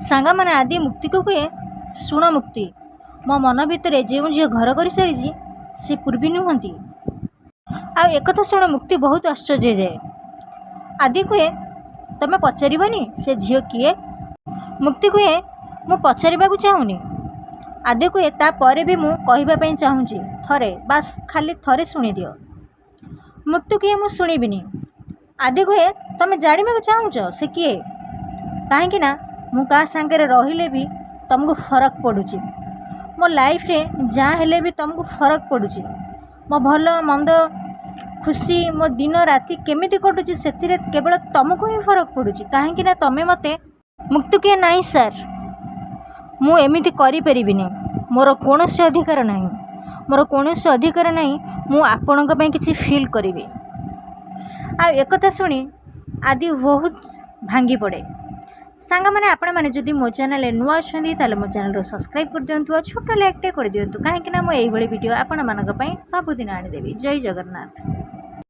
सांगा मैंने आदि मुक्ति को कहे शुण मुक्ति मो मन भितर जो झील घर कर सारी से पूर्वी नुहति आ एक शुण मुक्ति बहुत आश्चर्य जाए। आदि कहे तमें पचारनी से झील किए मुक्ति कहे मु पचार चाहूनी। आदि कहे तापर भी मु कहवाई चाहूँगी थरे बास खाली थरे शुणी दियो। मुक्ति कहे मु शुणिबिनी। आदि कहे तमें जाना चाहूच से किए कहीं ना मु क्या सांगे रहिले भी तुमको फरक पड़ुची मो लाइफ रे जहाँ हेले भी तुमको फरक पड़ुची मो भल मंद खुशी मो दिन राति केमिति कटुची से केवल तुमको ही फरक पड़ुची कहीं ना तमें मते। मुक्ति किए नाई सर मु एमिति करि परिबिनी मोर कौनसी अधिकार नहीं मोर कौनसी अधिकार नहीं मु आपणक पई किछि फील करिवि। आ एकथा शुणी आदि बहुत भांगी पड़े। सांग मैंने आपण मैंने जदि मो चैनल नुआ अच्छी ताले मो चैनल सब्सक्राइब कर दिंतु और छोट लाइक टे कर दिंतु कहीं ना मो यही वीडियो आपण मानक पई सबुदिन आनी देवी। जय जगन्नाथ।